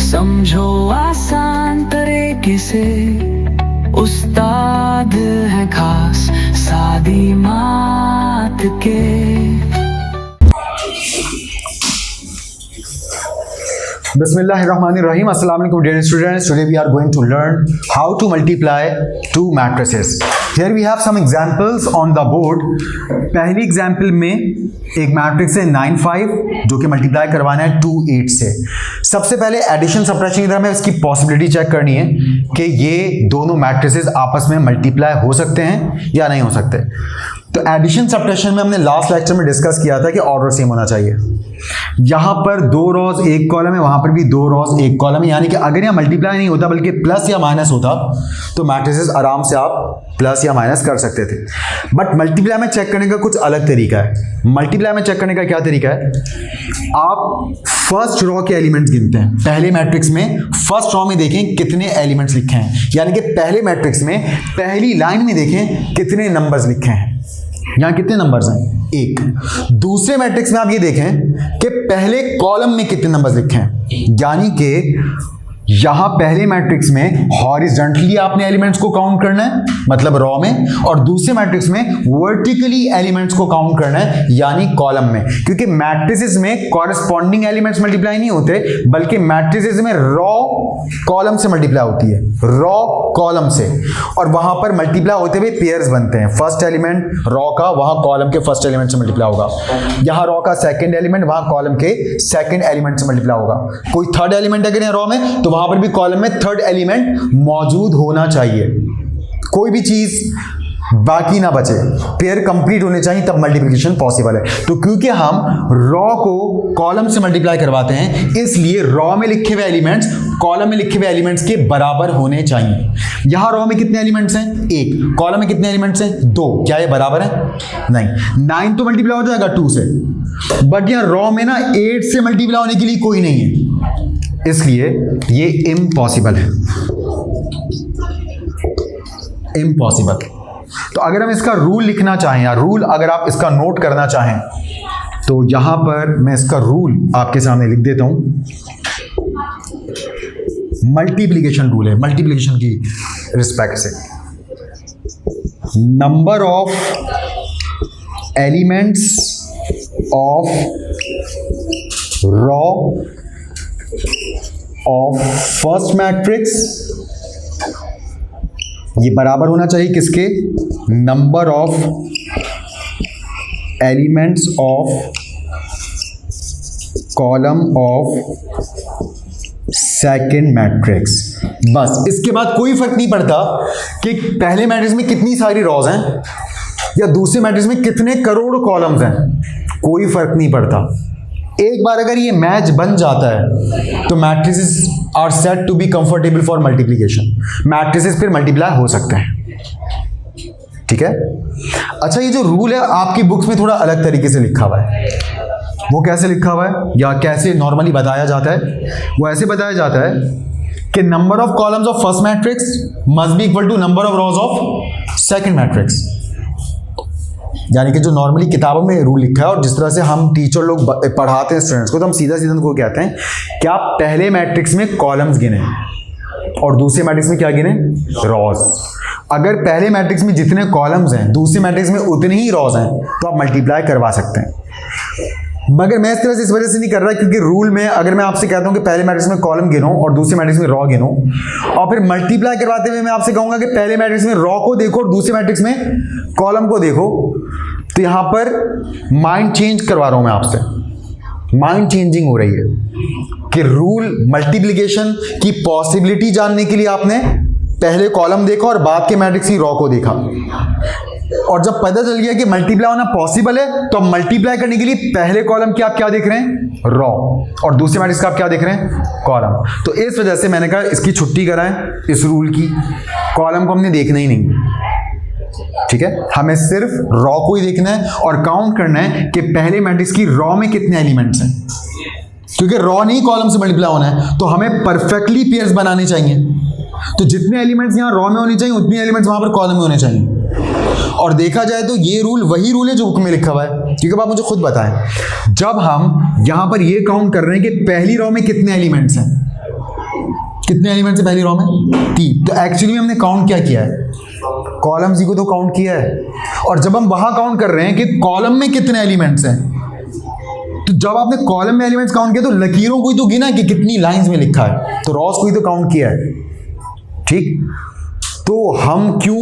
समझो आसान तरीके से, उस्ताद है खास सादी मात के। Bismillahirrahmanirrahim. Assalamu alaikum dear students. Today we are going to learn how to multiply two matrices. Here we have some examples on the board. पहली एग्जाम्पल में एक मैट्रिक्स है 9 5 जो कि मल्टीप्लाई करवाना है 2 8 से। सबसे पहले एडिशन सब्ट्रैक्शन की तरह हमें इसकी पॉसिबिलिटी चेक करनी है कि ये दोनों मैट्रिसेस आपस में मल्टीप्लाई हो सकते हैं या नहीं हो सकते। तो एडिशन सब्ट्रैक्शन में हमने लास्ट लेक्चर में डिस्कस किया था कि ऑर्डर सेम होना चाहिए। यहां पर 2 रोज 1 कॉलम है, वहां पर भी 2 रोज 1 कॉलम है, यानी कि अगर यहां मल्टीप्लाई नहीं होता बल्कि प्लस या माइनस होता तो मैट्रिसेस आराम से आप प्लस या माइनस कर सकते थे। बट मल्टीप्लाई में चेक करने का कुछ अलग तरीका है। मल्टीप्लाई में चेक करने का क्या तरीका है, आप फर्स्ट रो के एलिमेंट्स गिनते हैं। पहले मैट्रिक्स में फर्स्ट रो में देखें कितने एलिमेंट्स लिखे हैं, यानी कि पहले मैट्रिक्स में पहली लाइन में देखें कितने नंबर्स लिखे हैं। यहां कितने नंबर्स हैं, 1। दूसरे मैट्रिक्स में आप ये देखें कि पहले कॉलम में कितने नंबर्स लिखे हैं, यानी कि यहां पहले मैट्रिक्स में हॉरिजॉन्टली आपने एलिमेंट्स को काउंट करना है, मतलब रॉ में, और दूसरे मैट्रिक्स में वर्टिकली एलिमेंट्स को काउंट करना है, यानी कॉलम में। क्योंकि मैट्रिसेस में कॉरेस्पॉन्डिंग एलिमेंट्स मल्टीप्लाई नहीं होते, बल्कि मैट्रिसेस में रॉ कॉलम से मल्टीप्लाई होती है, रॉ कॉलम से, और वहां पर मल्टीप्लाई होते हुए पेयर्स बनते हैं। फर्स्ट एलिमेंट रॉ का वहां कॉलम के फर्स्ट एलिमेंट से मल्टीप्लाई होगा, यहां रॉ का सेकंड एलिमेंट वहां कॉलम के सेकंड एलिमेंट से मल्टीप्लाई होगा। कोई थर्ड एलिमेंट अगर है रॉ में तो वहां पर भी कॉलम में थर्ड एलिमेंट मौजूद होना चाहिए, कोई भी चीज बाकी ना बचे, पेयर कंप्लीट होने चाहिए, तब मल्टीप्लिकेशन पॉसिबल है। तो क्योंकि हम रॉ को कॉलम से मल्टीप्लाई करवाते हैं, इसलिए रॉ में लिखे हुए एलिमेंट्स कॉलम में लिखे हुए एलिमेंट्स के बराबर होने चाहिए। यहां रॉ में कितने एलिमेंट्स हैं, 1। कॉलम में कितने एलिमेंट्स हैं, 2। क्या ये बराबर है, नहीं। 9 तो मल्टीप्लाई हो जाएगा 2 से, बट यहां रॉ में ना 8 से मल्टीप्लाई होने के लिए कोई नहीं है, इसलिए ये इम्पॉसिबल है, इम्पॉसिबल। तो अगर हम इसका रूल लिखना चाहें, या रूल अगर आप इसका नोट करना चाहें, तो यहां पर मैं इसका रूल आपके सामने लिख देता हूं। मल्टीप्लिकेशन रूल है, मल्टीप्लिकेशन की रिस्पेक्ट से number of elements of raw of first matrix ये बराबर होना चाहिए किसके, number of elements of column of second matrix. बस, इसके बाद कोई फर्क नहीं पड़ता कि पहले मैट्रिक्स में कितनी सारी रॉज हैं या दूसरे मैट्रिक्स में कितने करोड़ कॉलम्स हैं, कोई फर्क नहीं पड़ता। एक बार अगर ये मैच बन जाता है तो matrices are set to be comfortable for multiplication. Matrices फिर मल्टीप्लाई हो सकते हैं, ठीक है। अच्छा, ये जो रूल है आपकी बुक्स में थोड़ा अलग तरीके से लिखा हुआ है। वो कैसे लिखा हुआ है या कैसे नॉर्मली बताया जाता है, वो ऐसे बताया जाता है कि number of columns of first matrix must be equal to number of rows of second matrix. यानी कि जो नॉर्मली किताबों में रूल लिखा है और जिस तरह से हम टीचर लोग पढ़ाते हैं स्टूडेंट्स को, तो हम सीधा सीधा उनको कहते हैं कि आप पहले मैट्रिक्स में कॉलम्स गिने और दूसरे मैट्रिक्स में क्या गिने, रॉज। अगर पहले मैट्रिक्स में जितने कॉलम्स हैं दूसरे मैट्रिक्स में उतने ही रॉज हैं तो आप मल्टीप्लाई करवा सकते हैं। मगर मैं इस तरह से इस वजह से नहीं कर रहा क्योंकि रूल में अगर मैं आपसे कहता हूं कि पहले मैट्रिक्स में कॉलम गिनो और दूसरे मैट्रिक्स में रॉ गिनो, और फिर मल्टीप्लाई करवाते हुए मैं आपसे कहूंगा कि पहले मैट्रिक्स में रॉ को देखो और दूसरे मैट्रिक्स में कॉलम को देखो, तो यहां पर माइंड चेंज करवा रहा हूं मैं आपसे, माइंड चेंजिंग हो रही है कि रूल मल्टीप्लिकेशन की पॉसिबिलिटी जानने के लिए आपने पहले कॉलम देखा और बाद के मैट्रिक्स की रॉ को देखा, और जब पता चल गया कि मल्टीप्लाई होना पॉसिबल है तो मल्टीप्लाई करने के लिए पहले कॉलम की आप क्या देख रहे हैं, रॉ, और दूसरे मैट्रिक्स का आप क्या देख रहे हैं, कॉलम। तो इस वजह से मैंने कहा इसकी छुट्टी कराएं इस रूल की, कॉलम को हमने देखना ही नहीं, ठीक है। हमें सिर्फ रॉ को ही देखना है और काउंट करना है कि पहले मैट्रिक्स की रॉ में कितने एलिमेंट्स हैं, क्योंकि रॉ नहीं कॉलम से मल्टीप्लाई होना है तो हमें परफेक्टली पेयर्स बनाने चाहिए। तो जितने एलिमेंट्स यहाँ रॉ में होने चाहिए उतने एलिमेंट्स वहां पर कॉलम में होने चाहिए। और देखा जाए तो ये रूल वही रूल है जो बुक में लिखा हुआ है, क्योंकि आप मुझे खुद बताएं, जब हम यहां पर ये काउंट कर रहे हैं कि पहली रॉ में कितने एलिमेंट्स हैं, कितने एलिमेंट्स है पहली रो में? 3। तो एक्चुअली में हमने काउंट क्या किया है? कॉलम सी को तो काउंट किया है, और जब हम वहां काउंट कर रहे हैं कि कॉलम में कितने एलिमेंट्स हैं, तो जब आपने कॉलम में एलिमेंट्स काउंट किया तो लकीरों को ही तो गिना कि कितनी लाइंस में लिखा है, तो रॉस को ही तो काउंट किया है। ठीक, तो हम क्यों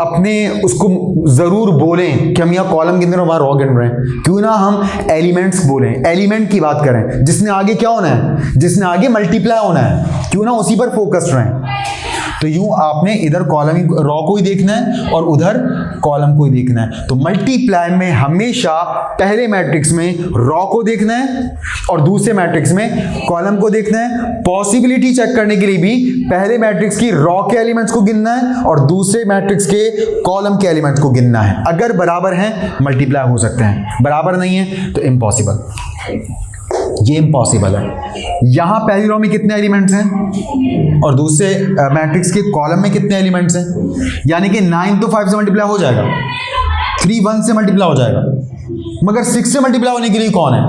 अपने उसको जरूर बोलें कि हम यहाँ कॉलम गिन रहे हैं, वहां रॉ गिन रहे हैं? क्यों ना हम एलिमेंट्स बोलें, एलिमेंट की बात करें, जिसने आगे क्या होना है, जिसने आगे मल्टीप्लाई होना है, क्यों ना उसी पर फोकस रहें। तो यूं आपने इधर कॉलम रॉ को ही देखना है और उधर कॉलम को ही देखना है। तो मल्टीप्लाई में हमेशा पहले मैट्रिक्स में रॉ को देखना है और दूसरे मैट्रिक्स में कॉलम को देखना है। पॉसिबिलिटी चेक करने के लिए भी पहले मैट्रिक्स की रॉ के एलिमेंट्स को गिनना है और दूसरे मैट्रिक्स के कॉलम के एलिमेंट्स को गिनना है। अगर बराबर हैं मल्टीप्लाई हो सकते हैं, बराबर नहीं है तो इम्पॉसिबल, ये इम्पॉसिबल है। यहां पहली रो में कितने एलिमेंट्स हैं और दूसरे मैट्रिक्स के कॉलम में कितने एलिमेंट्स हैं? यानी कि 9 तो 5 से मल्टीप्लाई हो जाएगा, 3 1 से मल्टीप्लाई हो जाएगा, मगर 6 से मल्टीप्लाई होने के लिए कौन है?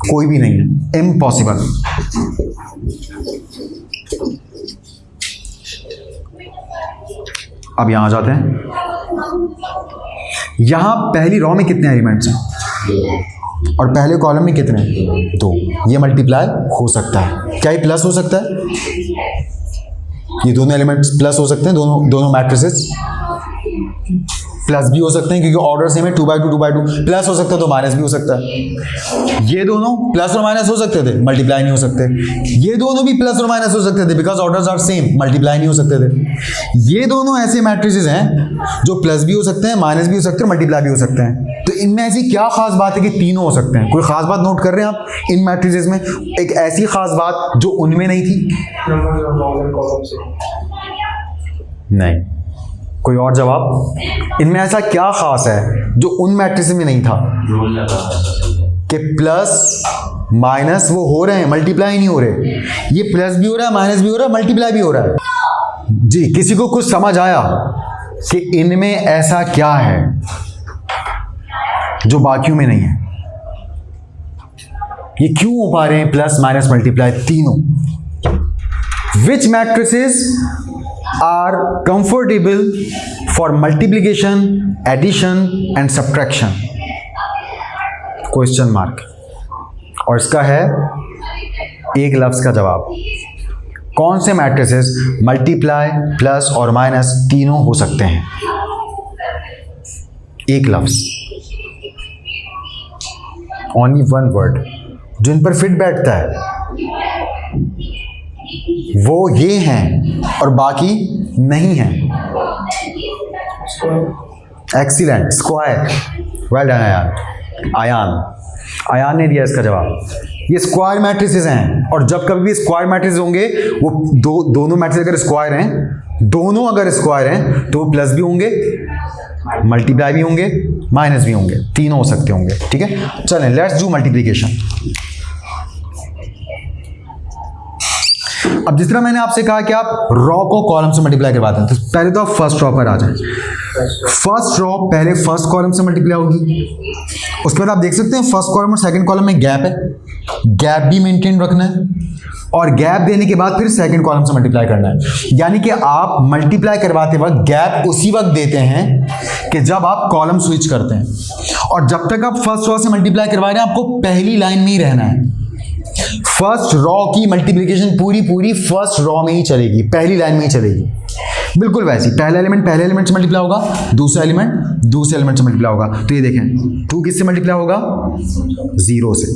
कोई भी नहीं है, इम्पॉसिबल। अब यहां आ जाते हैं। यहां पहली रो में कितने एलिमेंट्स हैं और पहले कॉलम में कितने? 2। ये मल्टीप्लाई हो सकता है। क्या ये प्लस हो सकता है? ये दोनों एलिमेंट्स प्लस हो सकते हैं, दोनों मैट्रिसेस प्लस भी हो सकते हैं क्योंकि ऑर्डर सेम है, 2/2 2/2। प्लस हो सकता है तो माइनस भी हो सकता है। ये दोनों प्लस और माइनस हो सकते थे, मल्टीप्लाई नहीं हो सकते। ये दोनों भी प्लस और माइनस हो सकते थे because orders are same, multiply नहीं हो सकते थे। ये दोनों ऐसे मैट्रिसेस हैं जो प्लस भी हो सकते हैं, माइनस भी हो सकते हैं, मल्टीप्लाई भी हो सकते हैं। तो इनमें ऐसी क्या खास बात है कि तीनों हो सकते हैं? कोई खास बात नोट कर रहे हैं आप इन मैट्रिसेस में? एक ऐसी खास बात जो उनमें नहीं थी? नहीं। कोई और जवाब? इनमें ऐसा क्या खास है जो उन मैट्रिसेस में नहीं था? कि प्लस माइनस वो हो रहे हैं, मल्टीप्लाई नहीं हो रहे। ये प्लस भी हो रहा है, माइनस भी हो रहा है, मल्टीप्लाई भी हो रहा है। जी, किसी को कुछ समझ आया कि इनमें ऐसा क्या है जो बाकियों में नहीं है? ये क्यों हो पा रहे हैं प्लस माइनस मल्टीप्लाई तीनों? Which matrices are comfortable for multiplication, addition and subtraction? Question mark. और इसका है एक लफ्ज का जवाब। कौन से मैट्रिसेस मल्टीप्लाई, प्लस और माइनस तीनों हो सकते हैं? एक लफ्ज, ओनली वन वर्ड जो इन पर फिट बैठता है, वो ये हैं और बाकी नहीं हैं। Excellent, square. Well done Ayaan ने दिया इसका जवाब। ये स्क्वायर मैट्रिसेस हैं और जब कभी भी स्क्वायर मैट्रिसेस होंगे वो दोनों मैट्रिसेस अगर स्क्वायर हैं, दोनों अगर स्क्वायर हैं तो प्लस भी होंगे, मल्टीप्लाई भी होंगे, माइनस भी होंगे, तीनों हो सकते होंगे। ठीक है, चलें लेट्स डू मल्टीप्लिकेशन। अब जिस तरह मैंने आपसे कहा कि आप रॉ को कॉलम से मल्टीप्लाई करवाते हैं, तो पहले तो आप फर्स्ट रॉ पर आ जाएं। फर्स्ट रॉ पहले फर्स्ट कॉलम से मल्टीप्लाई होगी। उसके बाद आप देख सकते हैं फर्स्ट कॉलम और सेकंड कॉलम में गैप है, गैप भी मेंटेन रखना है और गैप देने के बाद फिर सेकंड कॉलम से मल्टीप्लाई करना है। यानी कि आप मल्टीप्लाई करवाते वक्त गैप उसी वक्त देते हैं कि जब आप कॉलम स्विच करते हैं, और जब तक आप फर्स्ट रॉ से मल्टीप्लाई करवा रहे हैं आपको पहली लाइन में ही रहना है। फर्स्ट रॉ की मल्टीप्लिकेशन पूरी फर्स्ट रॉ में ही चलेगी, पहली लाइन में ही चलेगी, बिल्कुल वैसी। पहला एलिमेंट पहले एलिमेंट से मल्टीप्लाई होगा, दूसरा एलिमेंट दूसरे एलिमेंट से मल्टीप्लाई होगा। तो ये देखें 2 किससे मल्टीप्लाई होगा? 0 से,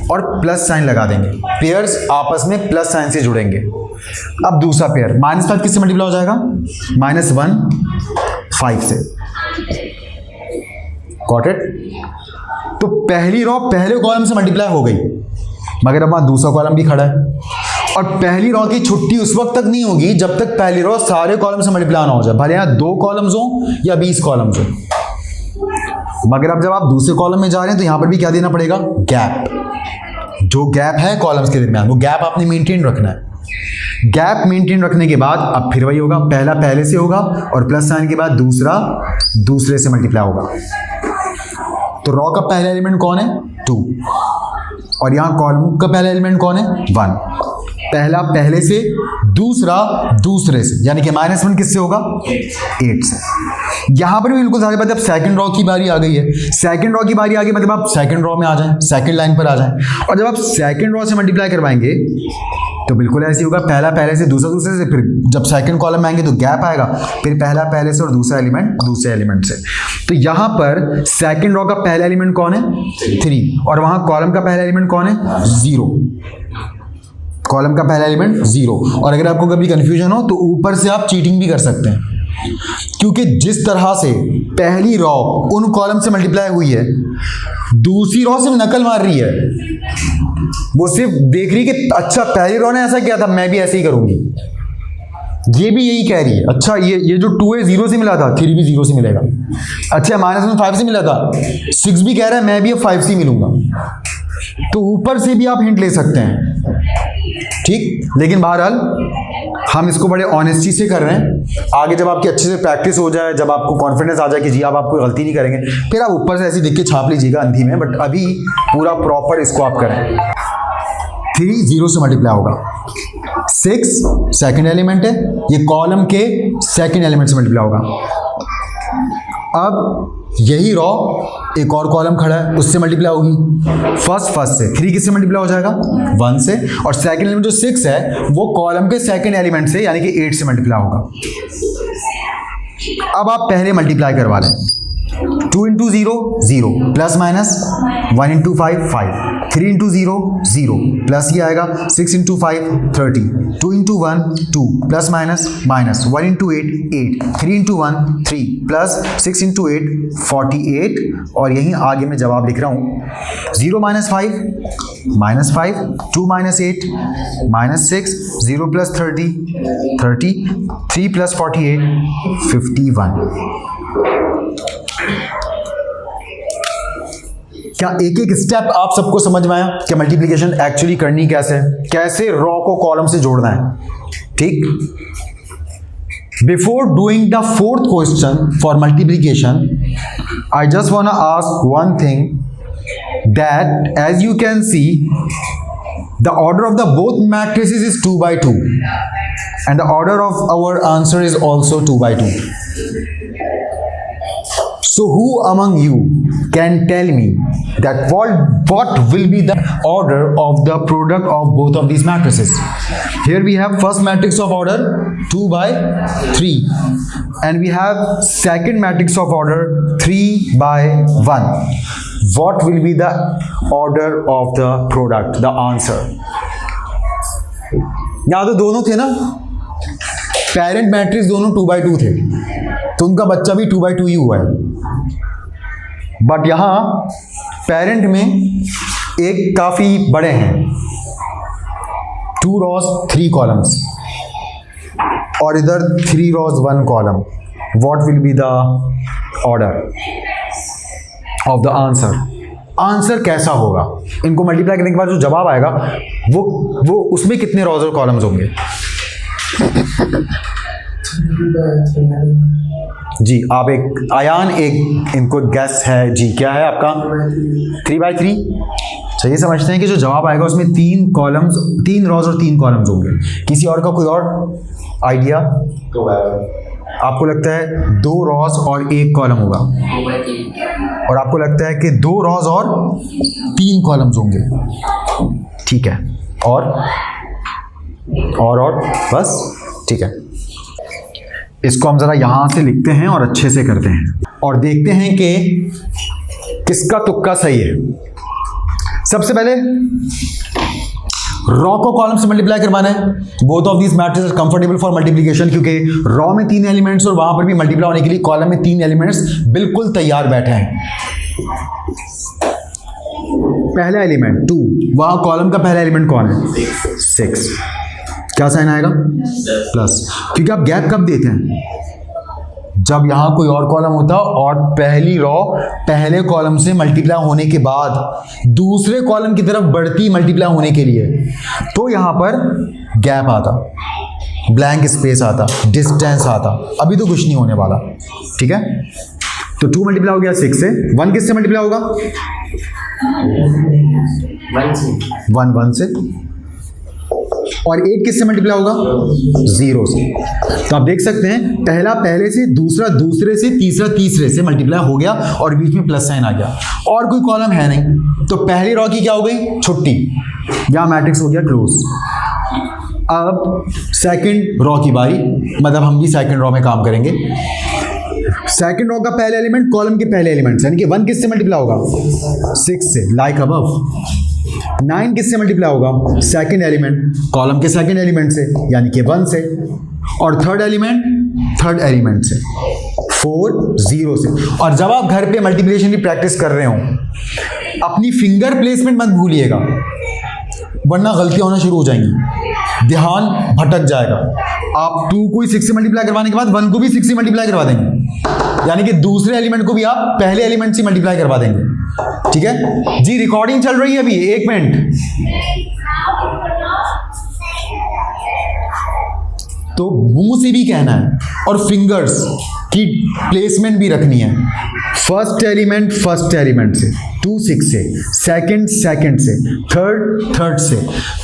और प्लस साइन लगा देंगे। पेयर्स आपस में प्लस साइन से जुड़ेंगे। अब दूसरा पेयर -5 किससे मल्टीप्लाई हो जाएगा? -1 5 से। Got it? तो पहली रॉ पहले कॉलम से मल्टीप्लाई हो गई, मगर अब वहां दूसरा कॉलम भी खड़ा है और पहली रॉ की छुट्टी उस वक्त तक नहीं होगी जब तक पहली रॉ सारे कॉलम से मल्टीप्लाई ना हो जाए, भले यहाँ 2 कॉलम्स हो या 20 कॉलम्स हो। मगर अब जब आप दूसरे कॉलम में जा रहे हैं तो यहां पर भी क्या देना पड़ेगा? गैप। जो गैप है कॉलम्स के दरमियान वो गैप आपने मेंटेन रखना है। गैप मेंटेन रखने के बाद अब फिर वही होगा, पहला पहले से होगा और प्लस साइन के बाद दूसरा दूसरे से मल्टीप्लाई होगा। तो रॉ का पहला एलिमेंट कौन है? 2, और यहां कॉलम का पहला एलिमेंट कौन है? 1। पहला पहले से, दूसरा दूसरे से, यानी कि -1 किससे होगा? 8 से। यहां पर भी बिल्कुल सारी बात, अब सेकंड रॉ की बारी आ गई है, सेकंड रॉ की बारी आ गई मतलब आप सेकंड रॉ में आ जाएं, सेकंड लाइन पर आ जाएं, और जब आप सेकंड रॉ से मल्टीप्लाई करवाएंगे तो बिल्कुल ऐसे ही होगा, पहला पहले से, दूसरा दूसरे से, फिर जब सेकंड कॉलम में आएंगे तो गैप आएगा, फिर पहला पहले से और दूसरा एलिमेंट दूसरे एलिमेंट से। तो यहां पर सेकंड रॉ का पहला एलिमेंट कौन है? 3, और वहां कॉलम का पहला एलिमेंट कौन है? 0। कॉलम का पहला एलिमेंट 0। और अगर आपको कभी कंफ्यूजन हो तो ऊपर से आप चीटिंग भी कर सकते हैं, क्योंकि जिस तरह से पहली रॉ उन कॉलम से मल्टीप्लाई हुई है, दूसरी रॉ से नकल मार रही है, वो सिर्फ देख रही कि अच्छा पहली रॉ ने ऐसा किया था, मैं भी ऐसे ही करूंगी। ये भी यही कह रही है, अच्छा ये जो 2 है 0 से मिला था, 3 भी 0 से मिलेगा। अच्छा -1 5 से मिला था, 6 भी कह रहा है मैं भी अब 5 से मिलूंगा। तो ऊपर से भी आप हिंट ले सकते हैं, ठीक। लेकिन बहरहाल हम इसको बड़े ऑनेस्टी से कर रहे हैं। आगे जब आपकी अच्छे से प्रैक्टिस हो जाए, जब आपको कॉन्फिडेंस आ जाए कि जी आप कोई गलती नहीं करेंगे, फिर आप ऊपर से ऐसे देख के छाप लीजिएगा अंधी में, बट अभी पूरा प्रॉपर इसको आप करें। 3 0 से मल्टीप्लाई होगा, 6 सेकंड एलिमेंट है, ये कॉलम के सेकंड एलिमेंट से मल्टीप्लाई होगा। अब यही रॉ एक और कॉलम खड़ा है, उससे मल्टीप्लाई होगी, फर्स्ट से। 3 किससे मल्टीप्लाई हो जाएगा? 1 से। और सेकंड एलिमेंट जो 6 है वो कॉलम के सेकंड एलिमेंट से यानी कि 8 से मल्टीप्लाई होगा। अब आप पहले मल्टीप्लाई करवा लें, 2 into 0 0, plus minus 1 into 5 5, 3 into 0 0, plus ये आएगा 6 into 5 30, 2 into 1 2, plus minus minus 1 into 8 8, 3 into 1 3, plus 6 into 8 48। और यहीं आगे मैं जवाब लिख रहा हूँ, 0 माइनस 5 -5, 2 माइनस 8 -6, 0 प्लस 30 30, 3 प्लस 48 51। क्या एक एक स्टेप आप सबको समझ में आया कि मल्टीप्लिकेशन एक्चुअली करनी कैसे है, कैसे रॉ को कॉलम से जोड़ना है, ठीक। Before doing the 4th question for multiplication, I just want to ask one thing, that as you can see the order of the both matrices is 2 by 2 and the order of our answer is also 2 by 2. So who among you can tell me that what will be the order of the product of both of these matrices? Here we have first matrix of order 2 by 3 and we have second matrix of order 3 by 1. What will be the order of the product, the answer? यहाँ तो दोनों थे ना, parent matrix दोनों 2 by 2 थे, तो उनका बच्चा भी 2 by 2 ही हुआ है। बट यहाँ पेरेंट में एक काफ़ी बड़े हैं, 2 rows 3 columns, और इधर 3 rows 1 column. What will be the order of the answer? Answer कैसा होगा? इनको मल्टीप्लाई करने के बाद जो जवाब आएगा वो उसमें कितने रॉज और कॉलम्स होंगे? जी आप एक आयान एक इनको गैस है जी, क्या है आपका? 3 by 3। अच्छा ये समझते हैं कि जो जवाब आएगा उसमें 3 कॉलम्स, 3 रॉज और 3 कॉलम्स होंगे। किसी और का कोई और आइडिया? आपको लगता है 2 रॉज और 1 कॉलम होगा, और आपको लगता है कि 2 रॉज और 3 कॉलम्स होंगे, ठीक है। और बस, ठीक है। इसको हम जरा यहां से लिखते हैं और अच्छे से करते हैं और देखते हैं कि किसका तुक्का सही है। सबसे पहले रॉ को कॉलम से मल्टीप्लाई करवाना है। Both of these matrices are comfortable for multiplication, क्योंकि रॉ में 3 एलिमेंट्स और वहां पर भी मल्टीप्लाई होने के लिए कॉलम में 3 एलिमेंट्स बिल्कुल तैयार बैठे हैं। पहला एलिमेंट 2, वहां कॉलम का पहला एलिमेंट कौन है? 6। क्या साइन आएगा? प्लस, क्योंकि आप गैप कब देते हैं? जब यहाँ कोई और कॉलम होता और पहली रॉ पहले कॉलम से मल्टीप्लाई होने के बाद दूसरे कॉलम की तरफ बढ़ती मल्टीप्लाई होने के लिए, तो यहाँ पर गैप आता, ब्लैंक स्पेस आता, डिस्टेंस आता। अभी तो कुछ नहीं होने वाला, ठीक है। तो 2 मल्टीप्लाई हो गया 6 से, 1 किससे मल्टीप्लाई होगा? 1 से। और 8 किससे मल्टीप्लाई होगा? 0 से। तो आप देख सकते हैं पहला पहले से, दूसरा दूसरे से, तीसरा तीसरे से मल्टीप्लाई हो गया और बीच में प्लस साइन आ गया और कोई कॉलम है नहीं। तो पहली रॉ की क्या हो गई? छुट्टी। यहां मैट्रिक्स हो गया क्लोज। अब सेकंड रॉ की बारी, मतलब हम भी सेकंड रॉ में काम करेंगे। सेकंड रॉ का पहले एलिमेंट कॉलम के पहले एलिमेंट से, यानी कि 1 किससे मल्टीप्लाई होगा? 6 से, लाइक अबव। 9 किससे मल्टीप्लाई होगा? सेकंड एलिमेंट कॉलम के सेकंड एलिमेंट से, यानी कि 1 से। और थर्ड एलिमेंट से 4 0 से। और जब आप घर पे मल्टीप्लिकेशन की प्रैक्टिस कर रहे हो, अपनी फिंगर प्लेसमेंट मत भूलिएगा, वरना गलतियां होना शुरू हो जाएंगी, ध्यान भटक जाएगा। आप 2 को 6 से मल्टीप्लाई करवाने के बाद 1 को भी 6 से मल्टीप्लाई करवा देंगे, यानी कि दूसरे एलिमेंट को भी आप पहले एलिमेंट से मल्टीप्लाई करवा देंगे। ठीक है जी, रिकॉर्डिंग चल रही है अभी, 1 मिनट। तो मुंह से भी कहना है और फिंगर्स की प्लेसमेंट भी रखनी है। फर्स्ट एलिमेंट से, 2 6 से, सेकंड से, थर्ड से,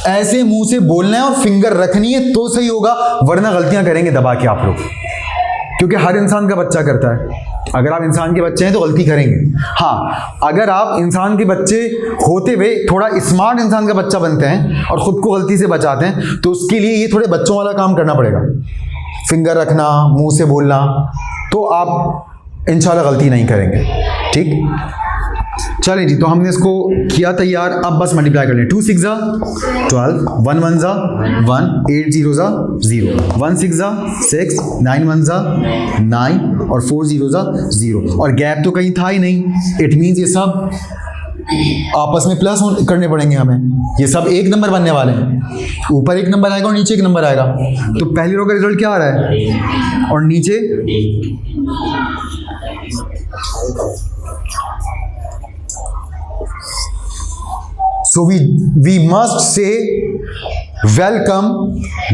ऐसे मुंह से बोलना है और फिंगर रखनी है तो सही होगा, वरना गलतियां करेंगे दबा के आप लोग, क्योंकि हर इंसान का बच्चा करता है। अगर आप इंसान के बच्चे हैं तो गलती करेंगे। हाँ, अगर आप इंसान के बच्चे होते हुए थोड़ा स्मार्ट इंसान का बच्चा बनते हैं और खुद को गलती से बचाते हैं, तो उसके लिए ये थोड़े बच्चों वाला काम करना पड़ेगा, फिंगर रखना, मुंह से बोलना, तो आप इंशाल्लाह गलती नहीं करेंगे। ठीक, चलें जी। तो हमने इसको किया तैयार, अब बस मल्टीप्लाई कर लें। 2 6 12, 1 1 1, 8 0 0, 1 6 6, 9 1 9 और 4 0 0, और गैप तो कहीं था ही नहीं। इट मीन्स ये सब आपस में प्लस करने पड़ेंगे हमें, ये सब एक नंबर बनने वाले हैं। ऊपर एक नंबर आएगा और नीचे एक नंबर आएगा। तो पहली रो का रिजल्ट क्या आ रहा है और नीचे So we must say welcome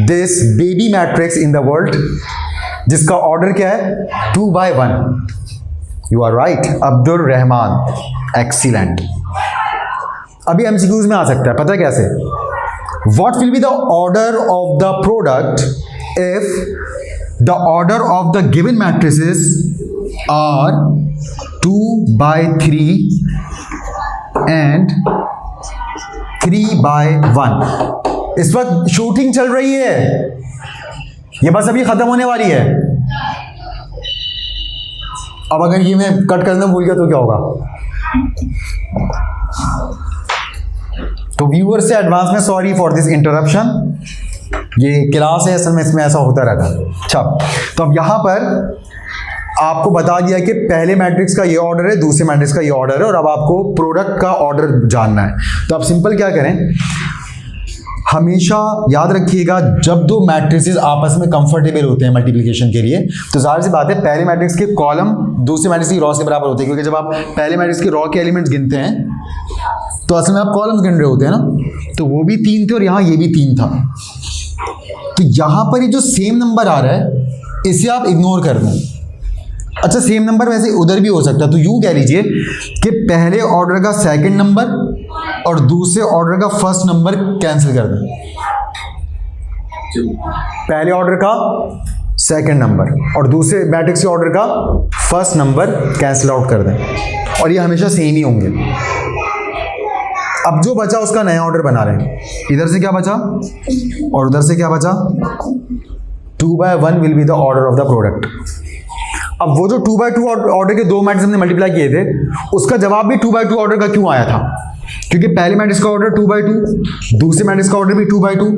this baby matrix in the world, जिसका ऑर्डर क्या है? 2 by 1. You are right, Abdul Rahman, excellent. अभी एमसीक्यूज में आ सकता है, पता है कैसे? What will be the order of the product if the order of the given matrices are 2 by 3 and 3 by 1? इस वक्त शूटिंग चल रही है, ये बस अभी खत्म होने वाली है। अब अगर ये मैं कट करना भूल गया तो क्या होगा? तो व्यूअर से एडवांस में सॉरी फॉर दिस इंटरप्शन, ये क्लास है असल में, इसमें ऐसा होता रहता है। अच्छा, तो अब यहां पर आपको बता दिया कि पहले मैट्रिक्स का ये ऑर्डर है, दूसरे मैट्रिक्स का ये ऑर्डर है, और अब आपको प्रोडक्ट का ऑर्डर जानना है। तो आप सिंपल क्या करें, हमेशा याद रखिएगा, जब दो मैट्रिसेस आपस में कंफर्टेबल होते हैं मल्टीप्लिकेशन के लिए, तो जाहिर सी बात है पहले मैट्रिक्स के कॉलम दूसरे मैट्रिक्स की रॉ के बराबर होते हैं, क्योंकि जब आप पहले मैट्रिक्स के रॉ के एलिमेंट्स गिनते हैं तो असल में आप कॉलम्स गिन रहे होते हैं ना। तो वो भी 3 थे और यहाँ ये भी 3 था। तो यहाँ पर ये जो सेम नंबर आ रहा है इसे आप इग्नोर कर दें। अच्छा, सेम नंबर वैसे उधर भी हो सकता है, तो यूं कह लीजिए कि पहले ऑर्डर का सेकंड नंबर और दूसरे ऑर्डर का फर्स्ट नंबर कैंसिल कर दें। पहले ऑर्डर का सेकंड नंबर और दूसरे मैट्रिक्स के ऑर्डर का फर्स्ट नंबर कैंसिल आउट कर दें, और ये हमेशा सेम ही होंगे। अब जो बचा उसका नया ऑर्डर बना रहे हैं। इधर से क्या बचा और उधर से क्या बचा? 2 by 1 will be the order of the product. अब वो जो 2 by 2 ऑर्डर के दो मैट्रिक्स हमने मल्टीप्लाई किए थे, उसका जवाब भी 2 by 2 ऑर्डर का क्यों आया था? क्योंकि पहले मैट्रिक्स का ऑर्डर 2 by 2, दूसरे मैट्रिक्स का ऑर्डर भी 2 by 2,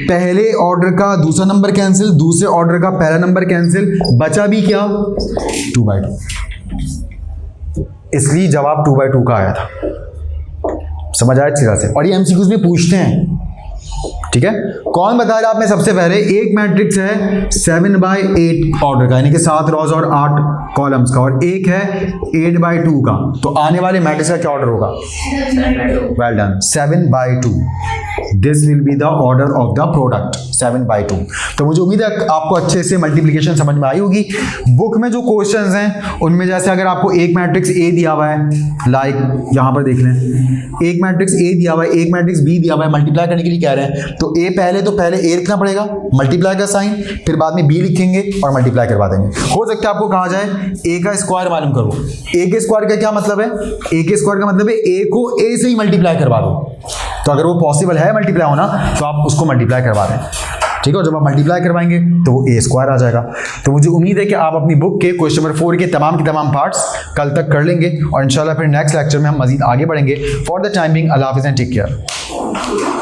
पहले ऑर्डर का दूसरा नंबर कैंसिल, दूसरे ऑर्डर का पहला नंबर कैंसिल, बचा भी क्या? 2 by 2। इसलिए जवाब 2 by 2 का आया था। समझ आया अच्छी तरह से? और ये एमसीक्यूज में पूछते हैं, ठीक है? कौन बता रहा है आप में सबसे पहले? एक मैट्रिक्स है 7 by 8 ऑर्डर का, यानी कि 7 रॉज और 8 कॉलम्स का, और एक है 8 by 2 का। तो आने वाले मैट्रिक्स का क्या ऑर्डर होगा? Well done, 7 by 2। This will be the order of the product, 7 by 2। तो मुझे उम्मीद है आपको अच्छे से मल्टीप्लिकेशन समझ में आई होगी। बुक में जो क्वेश्चंस हैं उनमें जैसे अगर आपको एक मैट्रिक्स ए दिया हुआ है, लाइक यहाँ पर देख लें, एक मैट्रिक्स ए दिया हुआ है, एक मैट्रिक्स बी दिया हुआ है, मल्टीप्लाई करने के लिए कह रहे हैं, तो ए पहले ए लिखना पड़ेगा, मल्टीप्लाई का साइन, फिर बाद में बी लिखेंगे और मल्टीप्लाई करवा देंगे। हो सकता है आपको कहा जाए ए का स्क्वायर मालूम करो। ए के स्क्वायर का क्या मतलब है? ए के स्क्वायर का मतलब है ए को ए से ही मल्टीप्लाई करवा दो। तो अगर वो पॉसिबल है मल्टीप्लाई होना तो आप उसको मल्टीप्लाई करवा दें, ठीक है। जब आप मल्टीप्लाई करवाएंगे तो वो ए स्क्वायर आ जाएगा। तो मुझे उम्मीद है कि आप अपनी बुक के क्वेश्चन नंबर 4 के तमाम पार्ट्स कल तक कर लेंगे और इंशाल्लाह फिर नेक्स्ट लेक्चर में हम मजीद आगे बढ़ेंगे। फॉर द टाइम बिंग अल्लाह हाफिज़ एंड टेक केयर।